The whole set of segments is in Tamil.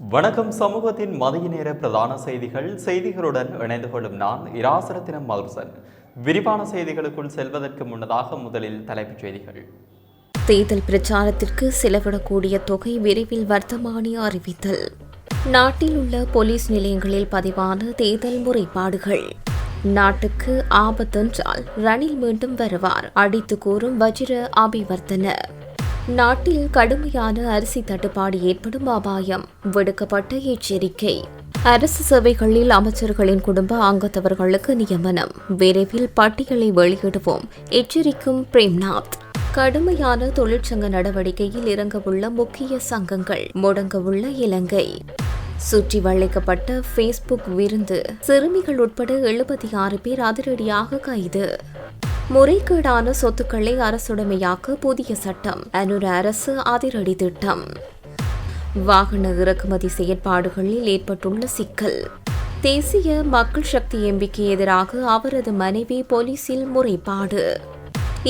வணக்கம். சமூகத்தின் மதிய நேர பிரதான செய்திகளுடன் இணைந்து கொள்ளும் நான் இராசரத்தினம் மதுசன். விரிவான செய்திகளுக்குள் செல்வதற்கு முன்னதாக முதலில் தலைப்புச் செய்திகள். தேர்தல் பிரச்சாரத்திற்கு செலவிடக்கூடிய தொகை விரைவில் வர்த்தமானி அறிவித்தல். நாட்டில் உள்ள போலீஸ் நிலையங்களில் பதிவான தேர்தல் முறைப்பாடுகள். நாட்டுக்கு ஆபத்தென்றால் ரணில் மீண்டும் வருவார், அடித்து கூறும் வஜிர அபிவர்த்தன. நாட்டில் கடுமையான அரிசி தட்டுப்பாடு ஏற்படும் அபாயம், விடுக்கப்பட்ட எச்சரிக்கை. அரசு சேவைகளில் அமைச்சர்களின் குடும்ப அங்கத்தவர்களுக்கு நியமனம், விரைவில் பட்டியலை வெளியிடுவோம், எச்சரிக்கும் பிரேம்நாத். கடுமையான தொழிற்சங்க நடவடிக்கையில் இறங்கவுள்ள முக்கிய சங்கங்கள், முடங்கவுள்ள இலங்கை. சுற்றி வளைக்கப்பட்ட ஃபேஸ்புக் விருந்து, சிறுமிகள் உட்பட 76 பேர் அதிரடியாக கைது. முறைகேடான சொத்துக்களை அரசுடைமையாக்க புதிய சட்டம், அனுர அரசு அதிரடி திட்டம். வாகன இறக்குமதி செயற்பாடுகளில் ஏற்பட்டுள்ள சிக்கல். தேசிய மக்கள் சக்தி எம்பிக்கு எதிராக அவரது மனைவி போலீசில் முறைப்பாடு.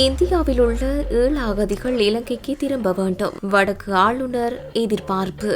இந்தியாவில் உள்ள 7 அகதிகள் இலங்கைக்கு திரும்ப வேண்டும், வடக்கு ஆளுநர் எதிர்பார்ப்பு.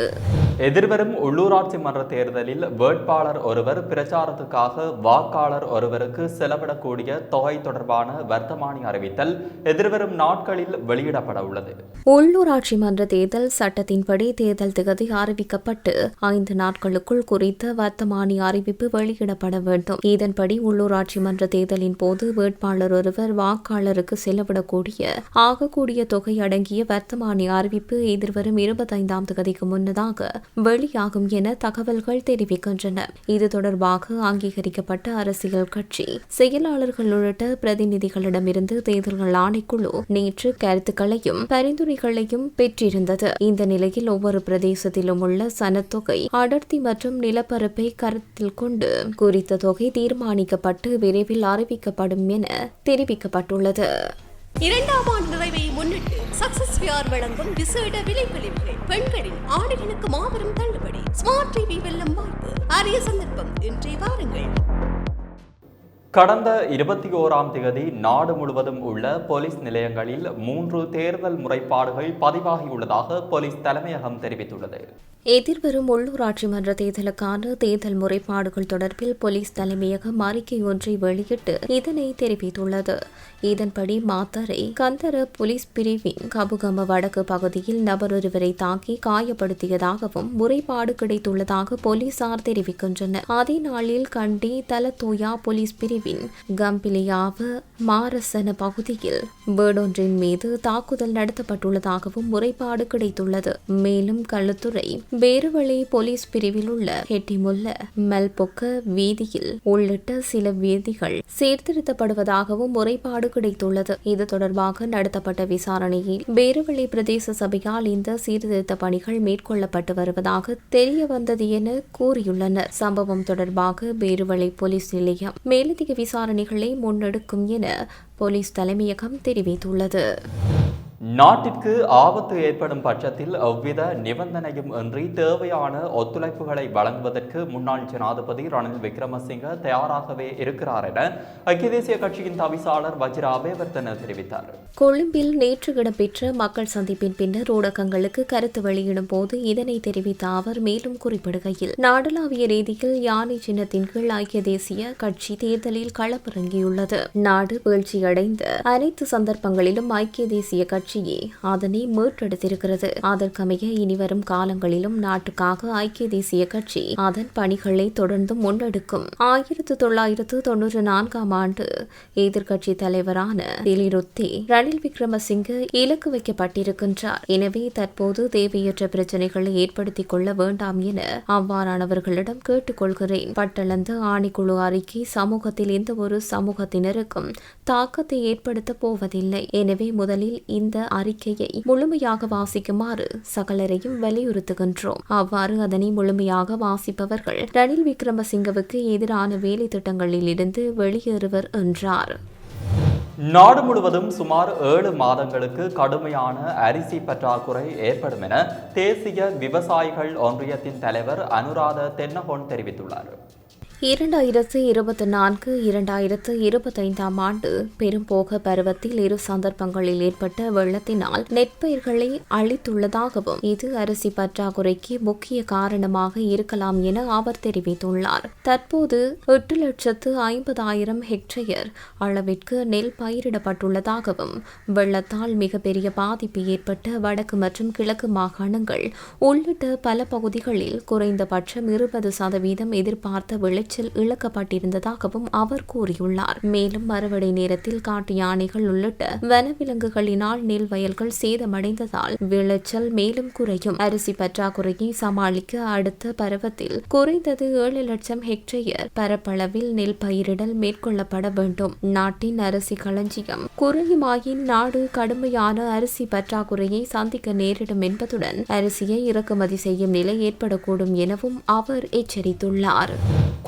எதிர்வரும் உள்ளூராட்சி மன்ற தேர்தலில் வேட்பாளர் ஒருவர் பிரச்சாரத்துக்காக வாக்காளர் ஒருவருக்கு செலவிடக்கூடிய தொகை தொடர்பான வர்த்தமானி அறிவித்தல் எதிர்வரும் நாட்களில் வெளியிடப்பட உள்ளது. உள்ளூராட்சி மன்ற தேர்தல் சட்டத்தின்படி தேர்தல் திகதி அறிவிக்கப்பட்டு 5 நாட்களுக்குள் குறித்த வர்த்தமானி அறிவிப்பு வெளியிடப்பட வேண்டும். இதன்படி உள்ளூராட்சி மன்ற தேர்தலின் போது வேட்பாளர் ஒருவர் வாக்காளருக்கு செலவிடக்கூடிய ஆகக்கூடிய தொகை அடங்கிய வர்த்தமானி அறிவிப்பு எதிர்வரும் 25ஆம் தேதிக்கு முன்னதாக வெளியாகும் என தகவல்கள் தெரிவிக்கின்றன. இது தொடர்பாக அங்கீகரிக்கப்பட்ட அரசியல் கட்சி செயலாளர்கள் உள்ளிட்ட பிரதிநிதிகளிடமிருந்து தேர்தல்கள் ஆணைக்குழு நேற்று கருத்துக்களையும் பரிந்துரைகளையும் பெற்றிருந்தது. இந்த நிலையில் ஒவ்வொரு பிரதேசத்திலும் உள்ள சனத்தொகை அடர்த்தி மற்றும் நிலப்பரப்பை கருத்தில் கொண்டு குறித்த தொகை தீர்மானிக்கப்பட்டு விரைவில் அறிவிக்கப்படும் என தெரிவிக்கப்பட்டுள்ளது. 2ஆம் ஆண்டு நிறைவை முன்னிட்டு சக்சஸ் வியார் வழங்கும் விசேட விலைப்பளிவுகள். பெண்களின் ஆடைகளுக்கு மாபெரும் தள்ளுபடி. ஸ்மார்ட் டிவி வெல்லும் வாய்ப்பு, அரிய சந்தர்ப்பம். இன்றைய வாருங்கள். கடந்த 21ஆம் தேதி நாடு முழுவதும் உள்ள போலீஸ் நிலையங்களில் 3 தேர்தல் முறைப்பாடுகள் பதிவாகியுள்ளதாக போலீஸ் தலைமையகம் தெரிவித்துள்ளது. எதிர்வரும் உள்ளூராட்சி மன்ற தேர்தலுக்கான தேர்தல் முறைப்பாடுகள் தொடர்பில் போலீஸ் தலைமையகம் அறிக்கை ஒன்றை வெளியிட்டு இதனை தெரிவித்துள்ளது. இதன்படி மாத்தறை கந்தர போலீஸ் பிரிவின் கபுகம வடக்கு பகுதியில் நபர் ஒருவரை தாக்கி காயப்படுத்தியதாகவும் முறைப்பாடு கிடைத்துள்ளதாக போலீசார் தெரிவிக்கின்றனர். அதே நாளில் கண்டி தலத்தோயா போலீஸ் பிரிவின் கம்பிலியாவ மாரசன பகுதியில் வீடொன்றின் மீது தாக்குதல் நடத்தப்பட்டுள்ளதாகவும் முறைப்பாடு கிடைத்துள்ளது. மேலும் களுத்துறை பேருவளை போலீஸ் பிரிவில் உள்ள ஹெட்டிமுல்ல மெல்பொக்க வீதியில் உள்ளிட்ட சில வீதிகள் சீர்திருத்தப்படுவதாகவும் முறைப்பாடு கிடைத்துள்ளது. இது தொடர்பாக நடத்தப்பட்ட விசாரணையில் பேருவளை பிரதேச சபையால் இந்த சீர்திருத்த பணிகள் மேற்கொள்ளப்பட்டு வருவதாக தெரிய வந்தது என கூறியுள்ளனர். சம்பவம் தொடர்பாக பேருவளை போலீஸ் நிலையம் மேலதிக விசாரணைகளை முன்னெடுக்கும் என போலீஸ் தலைமையகம் தெரிவித்துள்ளது. நாட்டிற்கு ஆபத்து ஏற்படும் பட்சத்தில் எவ்வித நிபந்தனையும் இன்றி தேவையான ஒத்துழைப்புகளை வழங்குவதற்கு முன்னாள் ஜனாதிபதி ரணில் விக்ரமசிங்க தயாராகவே இருக்கிறார் என ஐக்கிய தேசிய கட்சியின் தவிசாளர் வஜிர அபிவர்த்தன தெரிவித்தார். கொழும்பில் நேற்று இடம்பெற்ற மக்கள் சந்திப்பின் பின்னர் ஊடகங்களுக்கு கருத்து வெளியிடும் போது இதனை தெரிவித்த அவர் மேலும் குறிப்பிடுகையில், நாடளாவிய ரீதியில் யானை சின்னத்தின் கீழ் ஐக்கிய தேசிய கட்சி தேர்தலில் களமிறங்கியுள்ளது. நாடு வீழ்ச்சியடைந்த அனைத்து சந்தர்ப்பங்களிலும் ஐக்கிய தேசிய கட்சி அதனை மீட்டெடுத்திருக்கிறது. அதற்கமைய இனிவரும் காலங்களிலும் நாட்டுக்காக ஐக்கிய தேசிய கட்சி அதன் பணிகளை தொடர்ந்து முன்னெடுக்கும். 1994ஆம் ஆண்டு எதிர்கட்சி தலைவரான திலிருத்தி ரணில் விக்ரமசிங்க இலக்கு வைக்கப்பட்டிருக்கின்றார். எனவே தற்போது தேவையற்ற பிரச்சனைகளை ஏற்படுத்திக் கொள்ள வேண்டாம் என அவ்வாறானவர்களிடம் கேட்டுக்கொள்கிறேன். பட்டளந்த ஆணைக்குழு அறிக்கை சமூகத்தில் எந்த ஒரு சமூகத்தினருக்கும் தாக்கத்தை ஏற்படுத்த போவதில்லை. எனவே முதலில் இந்த அறிக்கையை முழுமையாக வாசிக்குமாறு சகலரையும் வலியுறுத்துகின்றோம். அவ்வாறு அதனை முழுமையாக வாசிப்பவர்கள் ரணில் விக்ரமசிங்கவுக்கு எதிரான வேலை திட்டங்களில் இருந்து வெளியேறுவர் என்றார். நாடு முழுவதும் சுமார் 7 மாதங்களுக்கு கடுமையான அரிசி பற்றாக்குறை ஏற்படும் என தேசிய விவசாயிகள் ஒன்றியத்தின் தலைவர் அனுராத தென்னகோன் தெரிவித்துள்ளார். 2024-2025 ஆண்டு பெரும்போக பருவத்தில் இரு சந்தர்ப்பங்களில் ஏற்பட்ட வெள்ளத்தினால் நெற்பயிர்களை அழித்துள்ளதாகவும் இது அரிசி பற்றாக்குறைக்கு முக்கிய காரணமாக இருக்கலாம் என அவர் தெரிவித்துள்ளார். தற்போது 8,50,000 ஹெக்டேயர் அளவிற்கு நெல் பயிரிடப்பட்டுள்ளதாகவும் வெள்ளத்தால் மிகப்பெரிய பாதிப்பு ஏற்பட்ட வடக்கு மற்றும் கிழக்கு மாகாணங்கள் உள்ளிட்ட பல பகுதிகளில் குறைந்தபட்சம் 20% எதிர்பார்த்த விளைச்சல் இழக்கப்பட்டிருந்ததாகவும் அவர் கூறியுள்ளார். மேலும் அறுவடை நேரத்தில் காட்டு யானைகள் உள்ளிட்ட வனவிலங்குகளினால் நெல் வயல்கள் சேதமடைந்ததால் விளைச்சல் மேலும் குறையும். அரிசி பற்றாக்குறையை சமாளிக்க அடுத்த பருவத்தில் குறைந்தது 7 லட்சம் ஹெக்டேயர் பரப்பளவில் நெல் பயிரிடல் மேற்கொள்ளப்பட வேண்டும். நாட்டின் அரிசி களஞ்சியம் குறையுமாயின் நாடு கடுமையான அரிசி பற்றாக்குறையை சந்திக்க நேரிடும் என்பதுடன் அரிசியை இறக்குமதி செய்யும் நிலை ஏற்படக்கூடும் எனவும் அவர் எச்சரித்துள்ளார்.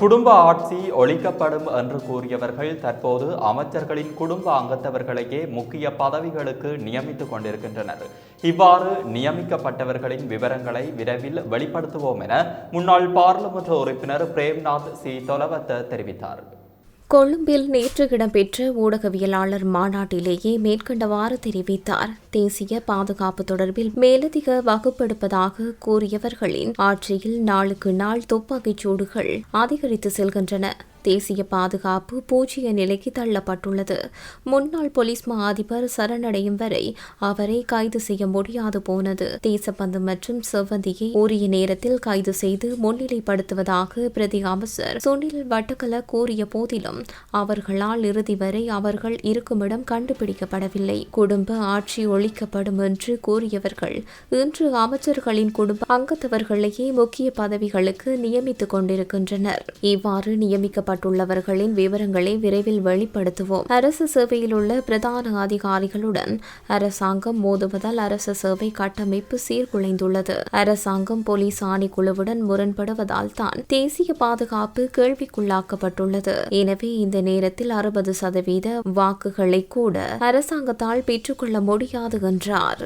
குடும்ப ஆட்சி ஒழிக்கப்படும் என்று கூறியவர்கள் தற்போது அமைச்சர்களின் குடும்ப அங்கத்தவர்களையே முக்கிய பதவிகளுக்கு நியமித்துக் கொண்டிருக்கின்றனர். இவ்வாறு நியமிக்கப்பட்டவர்களின் விவரங்களை விரைவில் வெளிப்படுத்துவோம் என முன்னாள் பாராளுமன்ற உறுப்பினர் பிரேம்நாத் சி தொலவத்த தெரிவித்தார். கொழும்பில் நேற்று இடம்பெற்ற ஊடகவியலாளர் மாநாட்டிலேயே மேற்கண்டவாறு தெரிவித்தார். தேசிய பாதுகாப்பு தொடர்பில் மேலதிக வகுப்பெடுப்பதாக கூறியவர்களின் ஆட்சியில் நாளுக்கு நாள் துப்பாக்கிச் சூடுகள் அதிகரித்து செல்கின்றன. தேசிய பாதுகாப்பு பூஜ்ய நிலைக்கு தள்ளப்பட்டுள்ளது. முன்னாள் போலீஸ் மா அதிபர் சரணடையும் வரை அவரை கைது செய்ய முடியாது போனது. தேசப்பந்து மற்றும் செவ்வந்தியை உரிய நேரத்தில் கைது செய்து முன்னிலைப்படுத்துவதாக பிரதி அமைச்சர் சுனில் வட்டக்கல கூறிய போதிலும் அவர்களால் இறுதி வரை அவர்கள் இருக்குமிடம் கண்டுபிடிக்கப்படவில்லை. குடும்ப ஆட்சி ஒழிக்கப்படும் என்று கூறியவர்கள் இன்று அமைச்சர்களின் குடும்ப அங்கத்தவர்களையே முக்கிய பதவிகளுக்கு நியமித்துக் கொண்டிருக்கின்றனர். இவ்வாறு நியமிக்கப்பட்டுள்ளவர்களின் விவரங்களை விரைவில் வெளிப்படுத்துவோம். அரசு சேவையில் உள்ள பிரதான அதிகாரிகளுடன் அரசாங்கம் மோதுவதால் அரசு சேவை கட்டமைப்பு சீர்குலைந்துள்ளது. அரசாங்கம் போலீஸ் ஆணைக்குழுவுடன் முரண்படுவதால் தான் தேசிய பாதுகாப்பு கேள்விக்குள்ளாக்கப்பட்டுள்ளது. எனவே இந்த நேரத்தில் 60% வாக்குகளை கூட அரசாங்கத்தால் பெற்றுக்கொள்ள முடியாது என்றார்.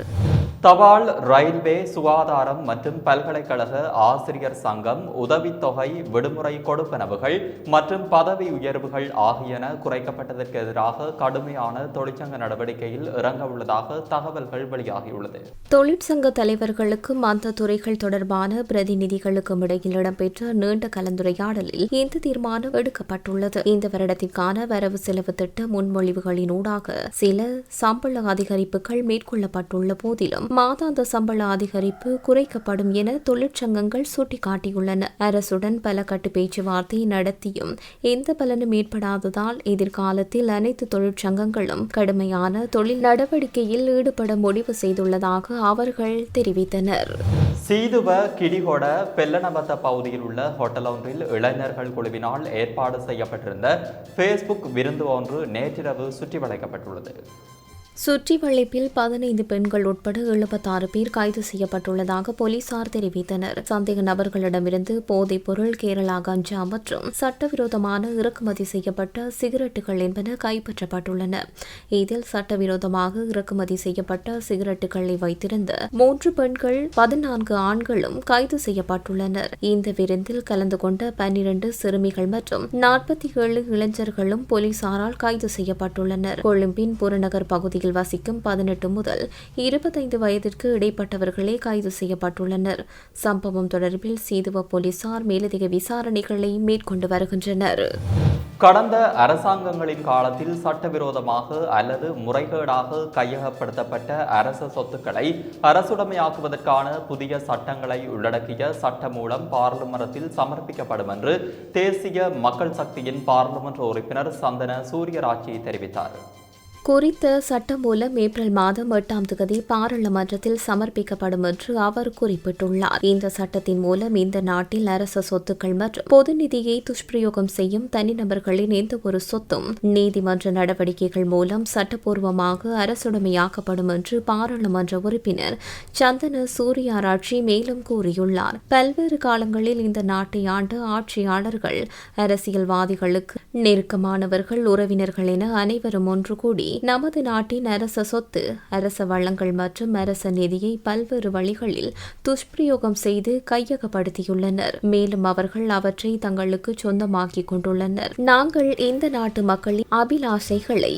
தபால், ரயில்வே, சுகாதாரம் மற்றும் பல்கலைக்கழக ஆசிரியர் சங்கம் உதவித்தொகை, விடுமுறை கொடுப்பனவுகள் மற்றும் பதவி உயர்வுகள் ஆகியன குறைக்கப்பட்டதற்கு எதிராக கடுமையான தொழிற்சங்க நடவடிக்கையில் இறங்க உள்ளதாக தகவல்கள் வெளியாகியுள்ளது. தொழிற்சங்க தலைவர்களுக்கும் அந்த துறைகள் தொடர்பான பிரதிநிதிகளுக்கும் இடையில் இடம்பெற்ற நீண்ட கலந்துரையாடலில் இந்த தீர்மானம் எடுக்கப்பட்டுள்ளது. இந்த வருடத்திற்கான வரவு செலவு திட்ட முன்மொழிவுகளினூடாக சில சம்பள அதிகரிப்புகள் மேற்கொள்ளப்பட்டுள்ள போதிலும் மாதாந்த சம்பள அதிகரிப்பு குறைக்கப்படும் என தொழிற்சங்கங்கள் சுட்டிக்காட்டியுள்ளன. அரசுடன் பல கட்டு பேச்சுவார்த்தை நடத்தியும் எந்த பலனும் ஏற்படாததால் எதிர்காலத்தில் அனைத்து தொழிற்சங்கங்களும் கடுமையான தொழில் நடவடிக்கையில் ஈடுபட முடிவு செய்துள்ளதாக அவர்கள் தெரிவித்தனர். சீதுவ கிடிகொட பெல்லனவத்த பகுதியில் உள்ள ஹோட்டல் ஒன்றில் இளைஞர்கள் குழுவினால் ஏற்பாடு செய்யப்பட்டிருந்த ஃபேஸ்புக் விருந்து ஒன்று நேற்றிரவு சுற்றி வளைக்கப்பட்டுள்ளது. சுற்றி வளைப்பில் 15 பெண்கள் உட்பட 76 பேர் கைது செய்யப்பட்டுள்ளதாக போலீசார் தெரிவித்தனர். சந்தேக நபர்களிடமிருந்து போதைப் பொருள், கேரளா கஞ்சா மற்றும் சட்டவிரோதமான இறக்குமதி செய்யப்பட்ட சிகரெட்டுகள் என்பன கைப்பற்றப்பட்டுள்ளன. இதில் சட்டவிரோதமாக இறக்குமதி செய்யப்பட்ட சிகரெட்டுகளை வைத்திருந்த 3 பெண்கள், 14 ஆண்களும் கைது செய்யப்பட்டுள்ளனர். இந்த விருந்தில் கலந்து கொண்ட 12 சிறுமிகள் மற்றும் 47 இளைஞர்களும் போலீசாரால் கைது செய்யப்பட்டுள்ளனர். கொழும்பின் புறநகர் பகுதியில் வசிக்கும் 18 முதல் 25 வயதிற்கு இடைப்பட்டவர்களே கைது செய்யப்பட்டுள்ளனர். சம்பவம் தொடர்பில் சீதுவ போலீசார் மேலதிக விசாரணைகளை மேற்கொண்டு வருகின்றனர். கடந்த அரசாங்கங்களின் காலத்தில் சட்டவிரோதமாக அல்லது முறைகேடாக கையகப்படுத்தப்பட்ட அரச சொத்துக்களை அரசுடைமையாக்குவதற்கான புதிய சட்டங்களை உள்ளடக்கிய சட்டமூலம் பாராளுமன்றத்தில் சமர்ப்பிக்கப்படும் என்று தேசிய மக்கள் சக்தியின் பாராளுமன்ற உறுப்பினர் சந்தன சூரியராட்சி தெரிவித்தார். குறித்த சட்டம் மூலம் ஏப்ரல் மாதம் 8ஆம் தேதி பாராளுமன்றத்தில் சமர்ப்பிக்கப்படும் என்று அவர் குறிப்பிட்டுள்ளார். இந்த சட்டத்தின் மூலம் இந்த நாட்டில் அரச சொத்துக்கள் மற்றும் பொது நிதியை துஷ்பிரயோகம் செய்யும் தனிநபர்களின் எந்த ஒரு சொத்தும் நீதிமன்ற நடவடிக்கைகள் மூலம் சட்டப்பூர்வமாக அரசுடைமையாக்கப்படும் என்று பாராளுமன்ற உறுப்பினர் சந்தன சூரியராட்சி மேலும் கூறியுள்ளார். பல்வேறு காலங்களில் இந்த நாட்டை ஆண்ட ஆட்சியாளர்கள் அரசியல்வாதிகளுக்கு நெருக்கமானவர்கள், உறவினர்கள் என அனைவரும் ஒன்று கூடி நமது நாட்டின் அரச சொத்து, அரச வளங்கள் மற்றும் அரச நிதியை பல்வேறு வழிகளில் துஷ்பிரயோகம் செய்து கையகப்படுத்தியுள்ளனர். மேலும் அவர்கள் அவற்றை தங்களுக்கு சொந்தமாக்கிக் கொண்டுள்ளனர். நாங்கள் இந்த நாட்டு மக்களின் அபிலாஷைகளை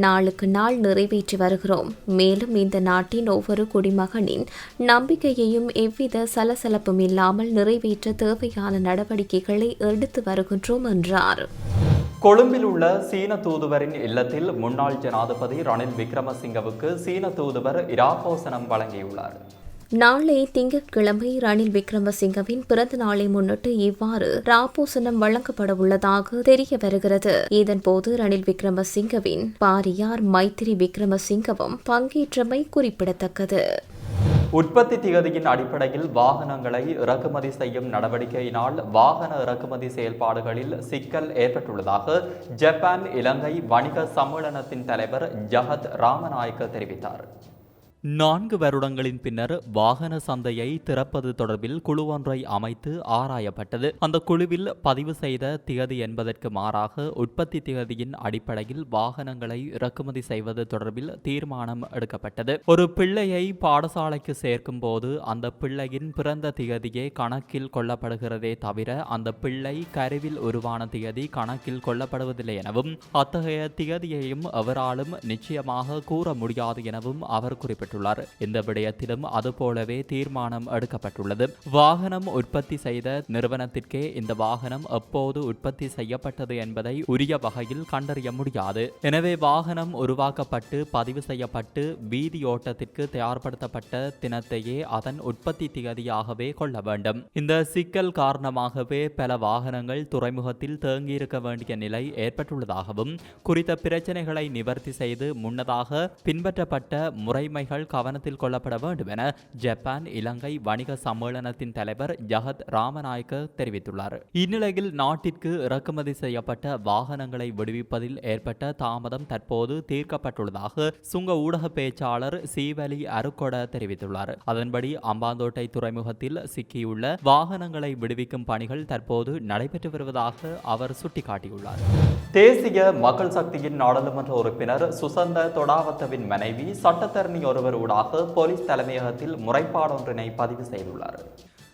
நாளுக்கு நாள் நிறைவேற்றி வருகிறோம். மேலும் இந்த நாட்டின் ஒவ்வொரு குடிமகனின் நம்பிக்கையையும் எவ்வித சலசலப்பும் இல்லாமல் நிறைவேற்ற தேவையான நடவடிக்கைகளை எடுத்து வருகின்றோம் என்றார். கொழும்பில் உள்ள சீன தூதுவரின் இல்லத்தில் முன்னாள் ஜனாதிபதி ரணில் விக்ரமசிங்கவுக்கு சீன தூதுவர் இராப்போசனம் வழங்கியுள்ளார். நாளை திங்கட்கிழமை ரணில் விக்ரமசிங்கவின் பிறந்த நாளை முன்னிட்டு இவ்வாறு ராப்போசனம் வழங்கப்பட உள்ளதாக தெரிய வருகிறது. இதன்போது ரணில் விக்ரமசிங்கவின் பாரியார் மைத்திரி விக்ரமசிங்கவும் பங்கேற்றமை குறிப்பிடத்தக்கது. உற்பத்தி திகதியின் அடிப்படையில் வாகனங்களை இறக்குமதி செய்யும் நடவடிக்கையினால் வாகன இறக்குமதி செயல்பாடுகளில் சிக்கல் ஏற்பட்டுள்ளதாக ஜப்பான் இலங்கை வணிக சம்மேளனத்தின் தலைவர் ஜகத் ராமநாயக்க தெரிவித்தார். 4 வருடங்களின் பின்னர் வாகன சந்தையை திறப்பது தொடர்பில் குழு ஒன்றை அமைத்து ஆராயப்பட்டது. அந்த குழுவில் பதிவு செய்த திகதி என்பதற்கு மாறாக உற்பத்தி திகதியின் அடிப்படையில் வாகனங்களை இறக்குமதி செய்வது தொடர்பில் தீர்மானம் எடுக்கப்பட்டது. ஒரு பிள்ளையை பாடசாலைக்கு சேர்க்கும் போது அந்த பிள்ளையின் பிறந்த திகதியே கணக்கில் கொள்ளப்படுகிறதே தவிர அந்த பிள்ளை கருவில் உருவான திகதி கணக்கில் கொள்ளப்படுவதில்லை எனவும் அத்தகைய திகதியையும் எவராலும் நிச்சயமாக கூற முடியாது எனவும் அவர் குறிப்பிட்டார். இந்த விடயத்திலும் அதுபோலவே தீர்மானம் எடுக்கப்பட்டுள்ளது. வாகனம் உற்பத்தி செய்த நிறுவனத்திற்கே இந்த வாகனம் எப்போது உற்பத்தி செய்யப்பட்டது என்பதை உரிய வகையில் கண்டறிய முடியாது. எனவே வாகனம் உருவாக்கப்பட்டு பதிவு செய்யப்பட்டு வீதி ஓட்டத்திற்கு தயார்படுத்தப்பட்ட தினத்தையே அதன் உற்பத்தி திகதியாகவே கொள்ள வேண்டும். இந்த சிக்கல் காரணமாகவே பல வாகனங்கள் துறைமுகத்தில் தேங்கியிருக்க வேண்டிய நிலை ஏற்பட்டுள்ளதாகவும் குறித்த பிரச்சனைகளை நிவர்த்தி செய்து முன்னதாக பின்பற்றப்பட்ட முறைமைகள் கவனத்தில் கொள்ளப்பட வேண்டும் என ஜப்பான் இலங்கை வணிக சம்மேளனத்தின் தலைவர் ஜகத் ராமநாயக்க தெரிவித்துள்ளார். இந்நிலையில் நாட்டிற்கு இறக்குமதி செய்யப்பட்ட வாகனங்களை விடுவிப்பதில் ஏற்பட்ட தாமதம் தற்போது தீர்க்கப்பட்டுள்ளதாக சுங்க ஊடக பேச்சாளர் சீவலி அருக்கொட தெரிவித்துள்ளார். அதன்படி அம்பாந்தோட்டை துறைமுகத்தில் சிக்கியுள்ள வாகனங்களை விடுவிக்கும் பணிகள் தற்போது நடைபெற்று வருவதாக அவர் சுட்டிக்காட்டியுள்ளார். தேசிய மக்கள் சக்தியின் நாடாளுமன்ற உறுப்பினர் சுசந்த தொடாவத்தவின் மனைவி சட்டத்தரணி ஒருவர் ஊடாக போலீஸ் தலைமையகத்தில் முறைப்பாடொன்றினை பதிவு செய்துள்ளார்.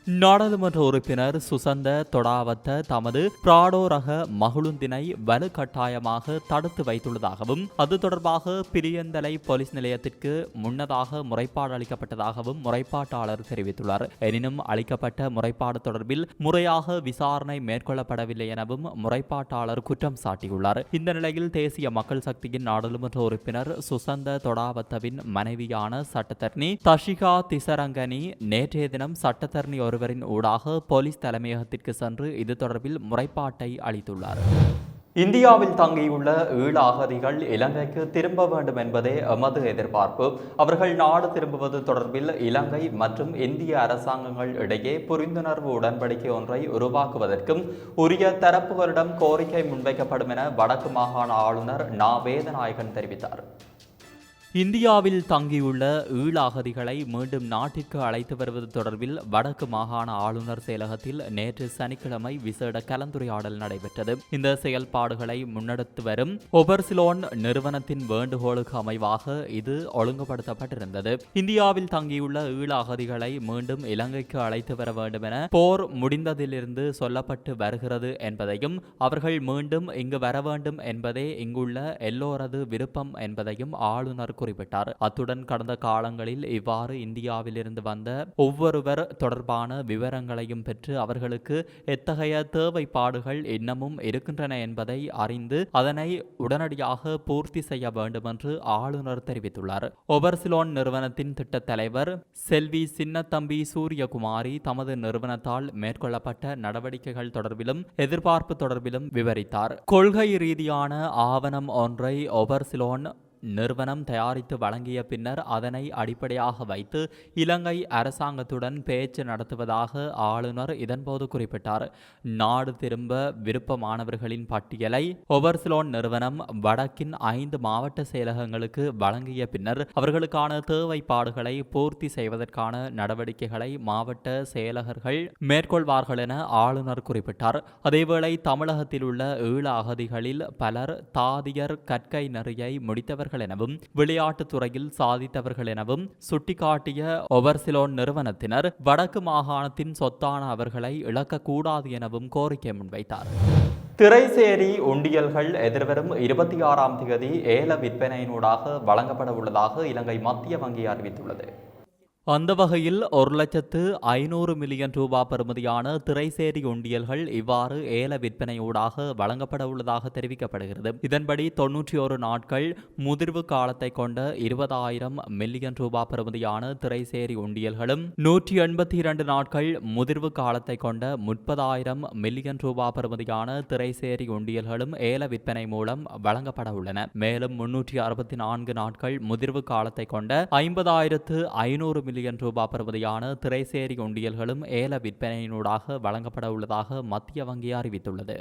நாடாளுமன்ற உறுப்பினர் சுசந்த தொடாவத்த தமது பிராடோ ரக மகளுந்தினை வலுக்கட்டாயமாக தடுத்து வைத்துள்ளதாகவும் அது தொடர்பாக பிரியந்தலை போலீஸ் நிலையத்திற்கு முன்னதாக முறைப்பாடு அளிக்கப்பட்டதாகவும் முறைப்பாட்டாளர் தெரிவித்துள்ளார். எனினும் அளிக்கப்பட்ட முறைப்பாடு தொடர்பில் முறையாக விசாரணை மேற்கொள்ளப்படவில்லை எனவும் முறைப்பாட்டாளர் குற்றம் சாட்டியுள்ளார். இந்த நிலையில் தேசிய மக்கள் சக்தியின் நாடாளுமன்ற உறுப்பினர் சுசந்த தொடாவத்தவின் மனைவியான சட்டத்தரணி தஷிகா திசரங்கனி நேற்றைய தினம் சட்டத்தரணி ஒருவரின் ஊடாக போலீஸ் தலைமையகத்திற்கு சென்று இது தொடர்பில் முறைப்பாட்டை அளித்துள்ளார். இந்தியாவில் தங்கியுள்ள ஈழ அகதிகள் இலங்கைக்கு திரும்ப வேண்டும் என்பதே எமது எதிர்பார்ப்பு. அவர்கள் நாடு திரும்புவது தொடர்பில் இலங்கை மற்றும் இந்திய அரசாங்கங்கள் இடையே புரிந்துணர்வு உடன்படிக்கை ஒன்றை உருவாக்குவதற்கும் உரிய தரப்புகளிடம் கோரிக்கை முன்வைக்கப்படும் என வடக்கு மாகாண ஆளுநர் நா வேதநாயகன் தெரிவித்தார். இந்தியாவில் தங்கியுள்ள ஈழ அகதிகளை மீண்டும் நாட்டிற்கு அழைத்து வருவது தொடர்பில் வடக்கு மாகாண ஆளுநர் செயலகத்தில் நேற்று சனிக்கிழமை விசேட கலந்துரையாடல் நடைபெற்றது. இந்த செயல்பாடுகளை முன்னெடுத்து வரும் ஒபர்சிலோன் நிறுவனத்தின் வேண்டுகோளுக்கு அமைவாக இது ஒழுங்குபடுத்தப்பட்டிருந்தது. இந்தியாவில் தங்கியுள்ள ஈழ அகதிகளை மீண்டும் இலங்கைக்கு அழைத்து வர வேண்டும் என போர் முடிந்ததிலிருந்து சொல்லப்பட்டு வருகிறது என்பதையும் அவர்கள் மீண்டும் இங்கு வர வேண்டும் என்பதே இங்குள்ள எல்லோரது விருப்பம் என்பதையும் ஆளுநர் குறிப்பிட்டார். அத்துடன் கடந்த காலங்களில் இவ்வாறு இந்தியாவிலிருந்து வந்த ஒவ்வொருவர் தொடர்பான விவரங்களையும் பெற்று அவர்களுக்கு எத்தகைய தேவைப்பாடுகள் இன்னமும் இருக்கின்றன என்பதை அறிந்து அதனை உடனடியாக பூர்த்தி செய்ய வேண்டும் என்று ஆளுநர் தெரிவித்துள்ளார். ஒபர்சிலோன் நிறுவனத்தின் திட்ட தலைவர் செல்வி சின்னத்தம்பி சூரியகுமாரி தமது நிறுவனத்தால் மேற்கொள்ளப்பட்ட நடவடிக்கைகள் தொடர்பிலும் எதிர்பார்ப்பு தொடர்பிலும் விவரித்தார். கொள்கை ரீதியான ஆவணம் ஒன்றை ஒபர்சிலோன் நிறுவனம் தயாரித்து வழங்கிய பின்னர் அதனை அடிப்படையாக வைத்து இலங்கை அரசாங்கத்துடன் பேச்சு நடத்துவதாக ஆளுநர் இதன்போது குறிப்பிட்டார். நாடு திரும்ப விருப்பமானவர்களின் பட்டியலை ஒபர்சிலோன் நிறுவனம் வடக்கின் 5 மாவட்ட செயலகங்களுக்கு வழங்கிய பின்னர் அவர்களுக்கான தேவைப்பாடுகளை பூர்த்தி செய்வதற்கான நடவடிக்கைகளை மாவட்ட செயலகர்கள் மேற்கொள்வார்கள் என ஆளுநர் குறிப்பிட்டார். அதேவேளை தமிழகத்தில் உள்ள ஈழ அகதிகளில் பலர் தாதியர் கற்கை நெறியை முடித்தவர்கள் வீரர்கள் எனவும் விளையாட்டுத் துறையில் சாதித்தவர்கள் எனவும் சுட்டிக்காட்டிய ஓவர்சிலோன் நிறுவனத்தினர் வடக்கு மாகாணத்தின் சொத்தான அவர்களை இழக்கக்கூடாது எனவும் கோரிக்கை முன்வைத்தார். திரைசேரி உண்டியல்கள் எதிர்வரும் 26ஆம் தேதி ஏல விற்பனையினூடாக வழங்கப்பட உள்ளதாக இலங்கை மத்திய வங்கி அறிவித்துள்ளது. அந்த வகையில் 1,500 மில்லியன் ரூபாய் பெறுமதியான திரைசேரி உண்டியல்கள் இவ்வாறு ஏல விற்பனையூடாக வழங்கப்பட உள்ளதாக தெரிவிக்கப்படுகிறது. இதன்படி 91 நாட்கள் முதிர்வு காலத்தை கொண்ட 20,000 மில்லியன் ரூபாய் பெறுமதியான திரைசேரி உண்டியல்களும் 182 நாட்கள் முதிர்வு காலத்தை கொண்ட 30,000 மில்லியன் ரூபாய் பெறுமதியான திரைசேரி உண்டியல்களும் ஏல விற்பனை மூலம் வழங்கப்பட உள்ளன. மேலும் 364 நாட்கள் முதிர்வு காலத்தை கொண்ட 50,500 மில்லியன் ரூபாய் பெறுமதியான திரைசேரி உண்டியல்களும் ஏல விற்பனையினூடாக வழங்கப்பட உள்ளதாக மத்திய வங்கி அறிவித்துள்ளது.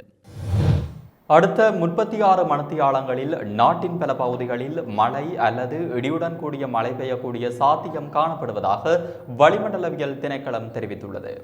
அடுத்த 36 மணித்தியாலங்களில் நாட்டின் பல பகுதிகளில் மழை அல்லது இடியுடன் கூடிய மழை பெய்யக்கூடிய சாத்தியம் காணப்படுவதாக வளிமண்டலவியல் திணைக்களம் தெரிவித்துள்ளது.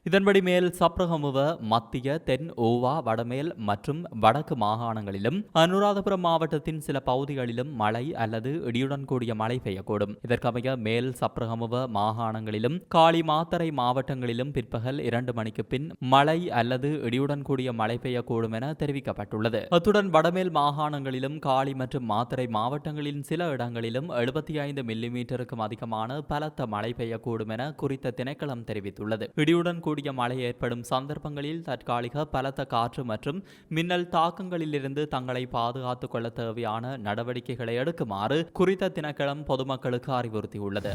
இதன்படி மேல் சப்ரகமுவ, மத்திய, தென், ஓவா, வடமேல் மற்றும் வடக்கு மாகாணங்களிலும் அனுராதபுரம் மாவட்டத்தின் சில பகுதிகளிலும் மழை அல்லது இடியுடன் கூடிய மழை பெய்யக்கூடும். இதற்கமைய மேல் சப்ரகமுவ மாகாணங்களிலும் காலி மாத்தறை மாவட்டங்களிலும் பிற்பகல் 2 மணிக்கு பின் மழை அல்லது இடியுடன் கூடிய மழை பெய்யக்கூடும் என தெரிவிக்கப்பட்டுள்ளது. அத்துடன் வடமேல் மாகாணங்களிலும் காலி மற்றும் மாத்தறை மாவட்டங்களின் சில இடங்களிலும் 75 மில்லிமீட்டருக்கும் அதிகமான பலத்த மழை பெய்யக்கூடும் என குறித்த திணைக்களம் தெரிவித்துள்ளது. இடியுடன் கூடிய மழை ஏற்படும் சந்தர்ப்பங்களில் தற்காலிக பலத்த காற்று மற்றும் மின்னல் தாக்கங்களிலிருந்து தங்களை பாதுகாத்துக் கொள்ள தேவையான நடவடிக்கைகளை எடுக்குமாறு குறித்த திணைக்களம் பொதுமக்களுக்கு அறிவுறுத்தியுள்ளது.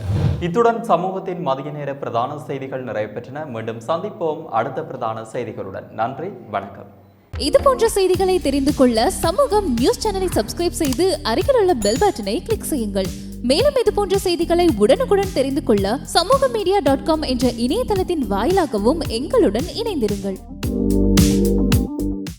இத்துடன் சமூகத்தின் மதிய நேர பிரதான செய்திகள் நிறைவு பெற்றன. மீண்டும் சந்திப்போம் அடுத்த பிரதான செய்திகளுடன். நன்றி, வணக்கம். இது போன்ற செய்திகளை தெரிந்து கொள்ள சமூகம் நியூஸ் சேனலை சப்ஸ்கிரைப் செய்து அருகில் உள்ள பெல் பட்டனை கிளிக் செய்யுங்கள். மேலும் இது போன்ற செய்திகளை உடனுக்குடன் தெரிந்து கொள்ள சமூகமீடியா.com என்ற இணையதளத்தின் வாயிலாகவும் எங்களுடன் இணைந்திருங்கள்.